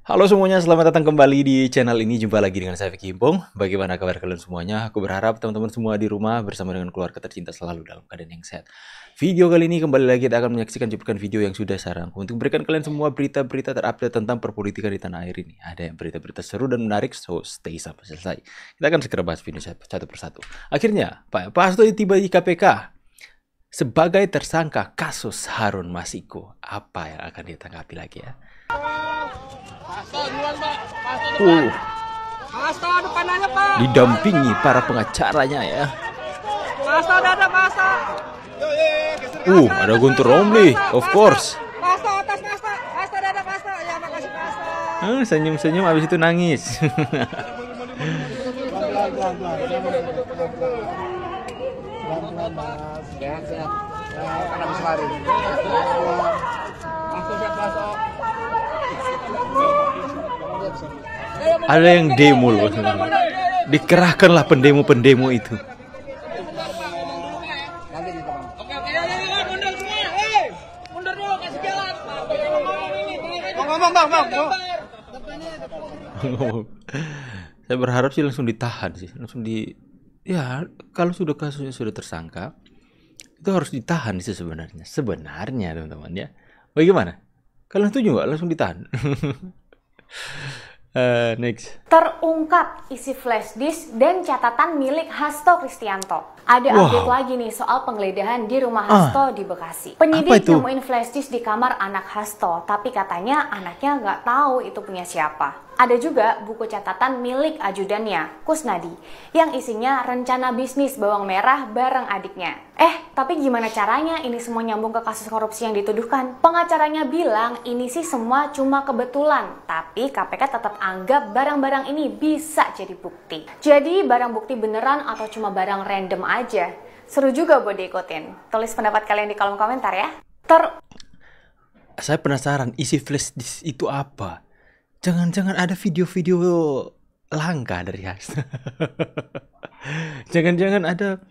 Halo semuanya, selamat datang kembali di channel ini. Jumpa lagi dengan saya Vicky Himpong. Bagaimana kabar kalian semuanya? Aku berharap teman-teman semua di rumah bersama dengan keluarga tercinta selalu dalam keadaan yang sehat. Video kali ini kembali lagi kita akan menyaksikan cuplikan video yang sudah saya rangkum untuk memberikan kalian semua berita-berita terupdate tentang perpolitikan di tanah air ini. Ada yang berita-berita seru dan menarik, so stay sampai selesai. Kita akan segera bahas video satu persatu. Akhirnya, Pak Hasto tiba di KPK sebagai tersangka kasus Harun Masiku. Apa yang akan ditanggapi lagi ya? Pasto depannya Pak. Didampingi para pengacaranya ya. Pasto ada Pasto. Ada Guntur Romli, of course. Pasto atas Pasto. Pasto ada Pasto. Ya makasih Pasto. Senyum-senyum abis itu nangis. Sehat-sehat. Kan habis lari. Pasto sehat Pasto. Ada yang demo loh. Dikerahkanlah pendemo-pendemo itu. Oke, mundur semua. Mundur dulu kasih jalan. Ngomong, Bang. Saya berharap sih langsung ditahan sih, ya kalau sudah kasusnya sudah tersangka itu harus ditahan sih sebenarnya teman-teman ya. Bagaimana? Kalian setuju nggak langsung ditahan? Next. Terungkap isi flash disk dan catatan milik Hasto Kristianto. Ada update lagi nih soal penggeledahan di rumah Hasto di Bekasi. Penyidik nemuin flash disk di kamar anak Hasto, tapi katanya anaknya nggak tahu itu punya siapa. Ada juga buku catatan milik ajudannya, Kusnadi, yang isinya rencana bisnis bawang merah bareng adiknya. Tapi gimana caranya ini semua nyambung ke kasus korupsi yang dituduhkan? Pengacaranya bilang ini sih semua cuma kebetulan, tapi KPK tetap anggap barang-barang ini bisa jadi bukti. Jadi barang bukti beneran atau cuma barang random aja? Seru juga buat diikutin. Tulis pendapat kalian di kolom komentar ya. Saya penasaran isi flash disk itu apa? Jangan-jangan ada video-video langka dari Hasto. Jangan-jangan ada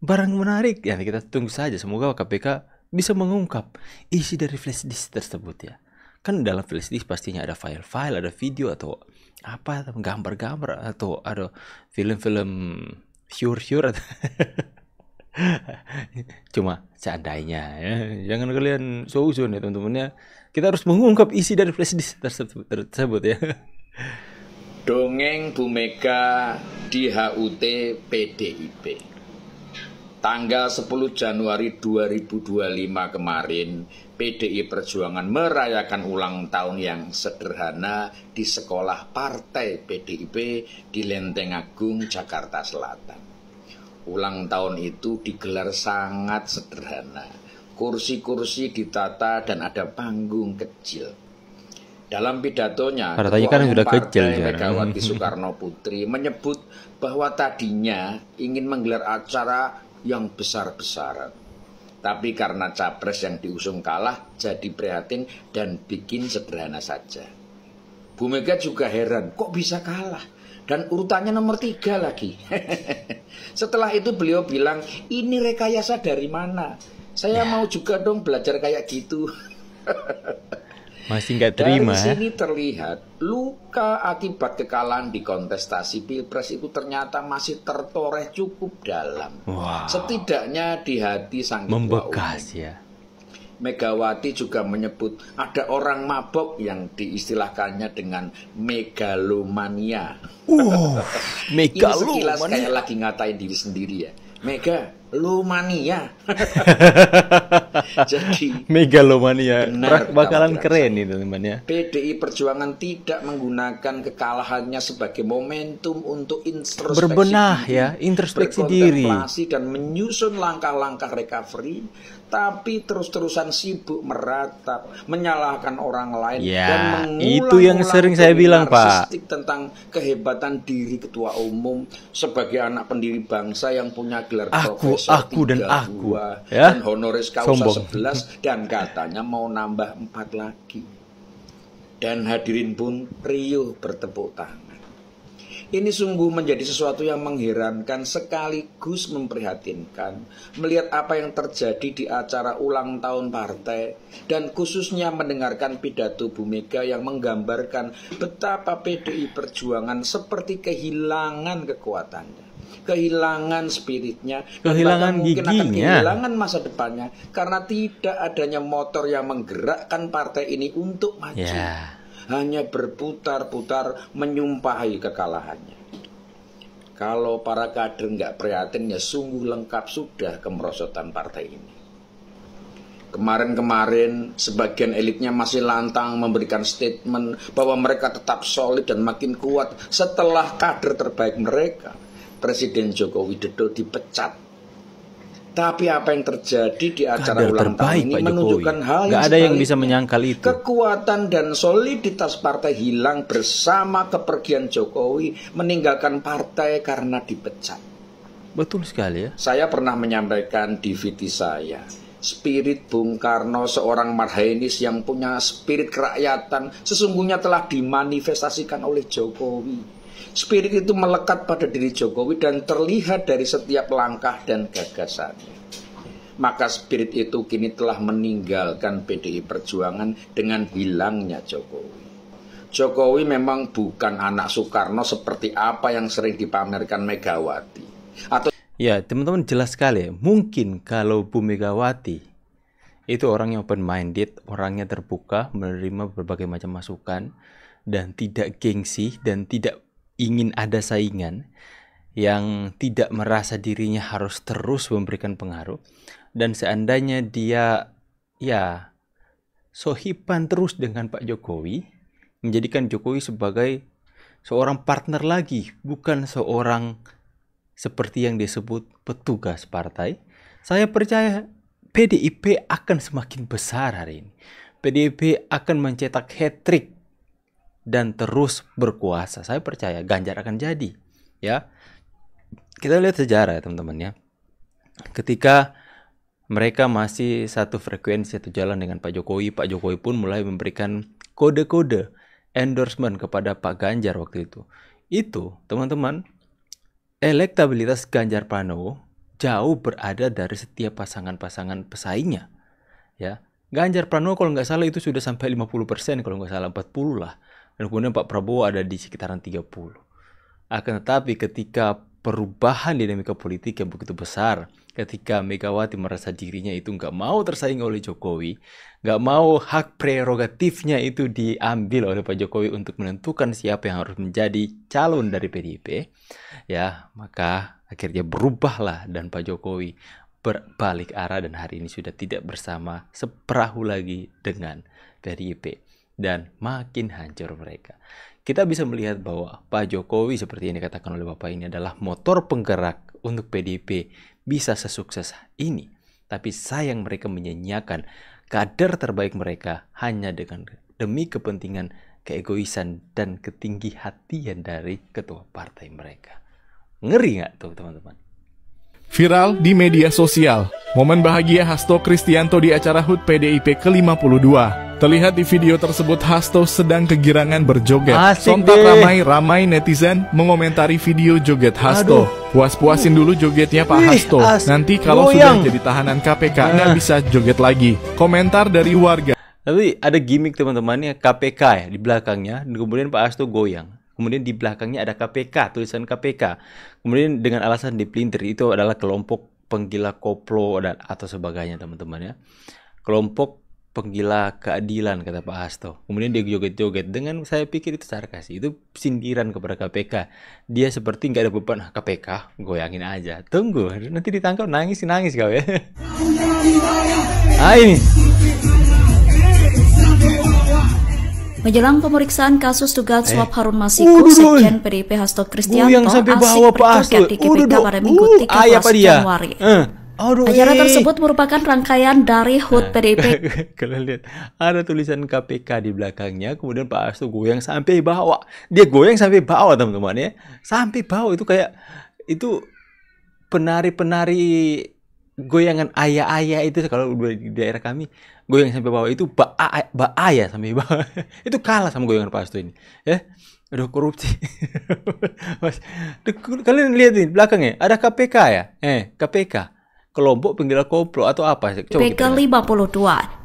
barang menarik. Ya kita tunggu saja. Semoga KPK bisa mengungkap isi dari flash disk tersebut ya. Kan dalam flash disk pastinya ada file-file, ada video atau apa, gambar-gambar atau ada film-film syur-syur. Cuma seandainya ya. Jangan kalian suzon ya teman-teman ya. Kita harus mengungkap isi dari flash disk tersebut ya. Dongeng Bu Mega di HUT PDIP. Tanggal 10 Januari 2025 kemarin, PDI Perjuangan merayakan ulang tahun yang sederhana di sekolah partai PDIP di Lenteng Agung, Jakarta Selatan. Ulang tahun itu digelar sangat sederhana. Kursi-kursi ditata dan ada panggung kecil. Dalam pidatonya, Ketua Umum Partai Megawati Soekarno Putri menyebut bahwa tadinya ingin menggelar acara yang besar-besaran. Tapi karena capres yang diusung kalah, jadi prihatin dan bikin sederhana saja. Bu Mega juga heran, kok bisa kalah? Dan urutannya nomor 3 lagi. Setelah itu beliau bilang, ini rekayasa dari mana? Saya mau juga dong belajar kayak gitu. Masih nggak terima. Dari sini terlihat luka akibat kekalahan di kontestasi Pilpres itu ternyata masih tertoreh cukup dalam. Setidaknya di hati sang ketua membekas umum. ya. Megawati juga menyebut ada orang mabok yang diistilahkannya dengan megalomania. Megalomania. Ini sekilas kayak lagi ngatain diri sendiri ya. Megalomania. Jadi megalomania bakalan keren nih teman-teman ya. PDI Perjuangan tidak menggunakan kekalahannya sebagai momentum untuk introspeksi berbenah diri, ya, introspeksi diri dan menyusun langkah-langkah recovery, tapi terus-terusan sibuk meratap, menyalahkan orang lain dan mengulang itu yang sering saya bilang Pak, tentang kehebatan diri ketua umum sebagai anak pendiri bangsa yang punya gelar profesor aku dan aku ya? Dan honoris causa 11 dan katanya mau nambah 4 lagi. Dan hadirin pun riuh bertepuk tangan. Ini sungguh menjadi sesuatu yang mengherankan sekaligus memprihatinkan. Melihat apa yang terjadi di acara ulang tahun partai, dan khususnya mendengarkan pidato Bu Mega yang menggambarkan betapa PDI Perjuangan seperti kehilangan kekuatannya, kehilangan spiritnya, kehilangan mungkin akan giginya, kehilangan masa depannya karena tidak adanya motor yang menggerakkan partai ini untuk maju. Hanya berputar-putar menyumpahi kekalahannya. Kalau para kader nggak prihatin, ya sungguh lengkap sudah kemerosotan partai ini. Kemarin-kemarin sebagian elitnya masih lantang memberikan statement bahwa mereka tetap solid dan makin kuat setelah kader terbaik mereka, Presiden Joko Widodo, dipecat. Tapi apa yang terjadi di acara ulang tahun ini menunjukkan hal yang ada yang bisa menyangkal itu. Kekuatan dan soliditas partai hilang bersama kepergian Jokowi meninggalkan partai karena dipecat. Betul sekali ya. Saya pernah menyampaikan di VT saya, spirit Bung Karno, seorang marhainis yang punya spirit kerakyatan, sesungguhnya telah dimanifestasikan oleh Jokowi. Spirit itu melekat pada diri Jokowi dan terlihat dari setiap langkah dan gagasannya. Maka spirit itu kini telah meninggalkan PDI Perjuangan dengan hilangnya Jokowi. Jokowi memang bukan anak Soekarno seperti apa yang sering dipamerkan Megawati. Ya, teman-teman, jelas sekali. Mungkin kalau Bu Megawati itu orang yang open-minded, orangnya terbuka, menerima berbagai macam masukan, dan tidak gengsi, dan tidak ingin ada saingan, yang tidak merasa dirinya harus terus memberikan pengaruh, dan seandainya dia ya sohiban terus dengan Pak Jokowi, menjadikan Jokowi sebagai seorang partner lagi, bukan seorang seperti yang disebut petugas partai, saya percaya PDIP akan semakin besar hari ini. PDIP akan mencetak hat-trick dan terus berkuasa. Saya percaya Ganjar akan jadi, ya. Kita lihat sejarah ya teman-teman ya. Ketika mereka masih satu frekuensi, satu jalan dengan Pak Jokowi pun mulai memberikan kode-kode endorsement kepada Pak Ganjar waktu itu. Itu, teman-teman, elektabilitas Ganjar Pranowo jauh berada dari setiap pasangan-pasangan pesaingnya, ya. Ganjar Pranowo kalau nggak salah itu sudah sampai 50%, kalau nggak salah 40 lah. Dan kemudian Pak Prabowo ada di sekitaran 30. Akan tetapi ketika perubahan dinamika politik yang begitu besar, ketika Megawati merasa dirinya itu nggak mau tersaing oleh Jokowi, nggak mau hak prerogatifnya itu diambil oleh Pak Jokowi untuk menentukan siapa yang harus menjadi calon dari PDIP, ya, maka akhirnya berubahlah dan Pak Jokowi berbalik arah dan hari ini sudah tidak bersama seperahu lagi dengan PDIP. Dan makin hancur mereka. Kita bisa melihat bahwa Pak Jokowi seperti yang dikatakan oleh Bapak ini adalah motor penggerak untuk PDIP bisa sesukses ini. Tapi sayang mereka menyanyiakan kader terbaik mereka hanya demi kepentingan, keegoisan, dan ketinggi hatian dari ketua partai mereka. Ngeri nggak tuh teman-teman? Viral di media sosial, momen bahagia Hasto Kristianto di acara HUT PDIP ke-52. Terlihat di video tersebut Hasto sedang kegirangan berjoget. Sontak ramai netizen mengomentari video joget Hasto. Puas-puasin dulu jogetnya Pak Hasto. Nanti kalau sudah jadi tahanan KPK nggak bisa joget lagi. Komentar dari warga. Tapi ada gimmick teman-temannya KPK ya di belakangnya. Kemudian Pak Hasto goyang. Kemudian di belakangnya ada KPK, tulisan KPK. Kemudian dengan alasan dipelintir itu adalah kelompok penggila koplo dan atau sebagainya teman-teman ya. Kelompok penggila keadilan kata Pak Hasto. Kemudian dia joget-joget dengan, saya pikir itu sarkas. Itu sindiran kepada KPK. Dia seperti nggak ada beban. KPK goyangin aja. Tunggu nanti ditangkap, nangis kau ya. Ini menjelang pemeriksaan kasus dugaan suap Harun Masiku, Sekjen PDIP Hasto Kristianto asik berjoget di GBK pada Minggu 13 Januari. Acara tersebut merupakan rangkaian dari HUT PDIP. Kalian lihat, ada tulisan KPK di belakangnya, kemudian Pak Hasto goyang sampai bawah. Dia goyang sampai bawah teman-teman ya. Sampai bawah itu kayak, itu penari-penari goyangan ayah-ayah itu kalau di daerah kami. goyang sampai bawah itu ya sampai bawah. Itu kalah sama goyangan Pak Hasto ini. Ya. Aduh, korupsi. Mas, kalian lihat nih belakangnya ada KPK ya? KPK. Kelompok penggila koplo atau apa? PK 52.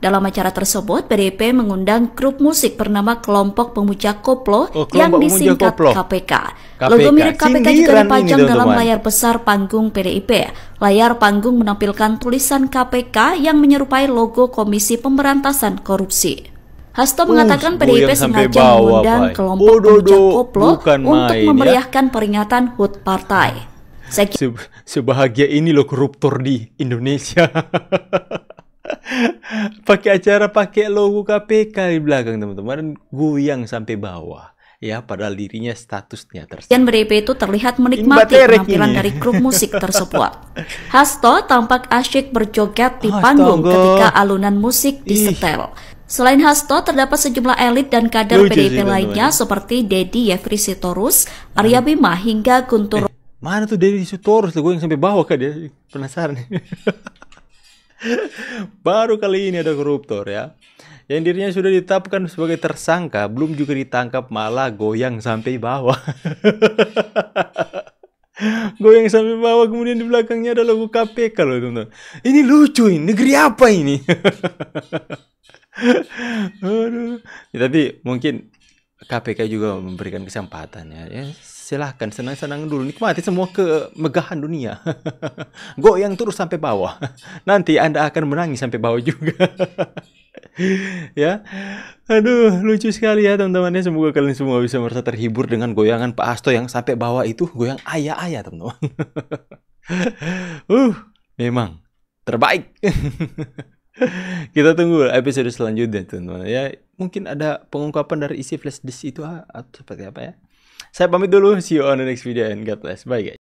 Dalam acara tersebut, PDIP mengundang grup musik bernama Kelompok Pemuja Koplo yang disingkat KPK. Logo mirip KPK juga dipajang dalam layar besar panggung PDIP. Layar panggung menampilkan tulisan KPK yang menyerupai logo Komisi Pemberantasan Korupsi. Hasto mengatakan PDIP sengaja mengundang Kelompok Pemuja Koplo untuk memeriahkan peringatan HUT partai. Sebahagia ini loh koruptor di Indonesia. Pakai acara pakai logo KPK di belakang teman-teman, goyang sampai bawah. Ya, padahal dirinya statusnya tersangka. Dan PDIP itu terlihat menikmati penampilan dari grup musik tersebut. Hasto tampak asyik berjoget di panggung ketika alunan musik disetel. Selain Hasto, terdapat sejumlah elit dan kader PDIP lainnya seperti Dedi Yefri Sitorus, Arya Bima hingga Guntur. Mana tuh Dedi Sitorus? Gue yang sampai bawah kan dia. Penasaran. Baru kali ini ada koruptor ya. Yang dirinya sudah ditetapkan sebagai tersangka, belum juga ditangkap malah goyang sampai bawah. Goyang sampai bawah, kemudian di belakangnya ada logo KPK loh teman-teman. Ini lucu ini, negeri apa ini? Aduh. Ya, tapi mungkin KPK juga memberikan kesempatan ya. Silahkan senang-senang dulu, nikmati semua kemegahan dunia. Goyang terus sampai bawah. Nanti Anda akan menangis sampai bawah juga. Ya, aduh lucu sekali ya teman-teman. Semoga kalian semua bisa merasa terhibur dengan goyangan Pak Hasto yang sampai bawah itu, goyang ayah-ayah teman-teman. Memang terbaik. Kita tunggu episode selanjutnya teman-teman ya. Mungkin ada pengungkapan dari isi flash disk itu atau seperti apa ya. Saya pamit dulu, see you on the next video and God bless. Bye guys.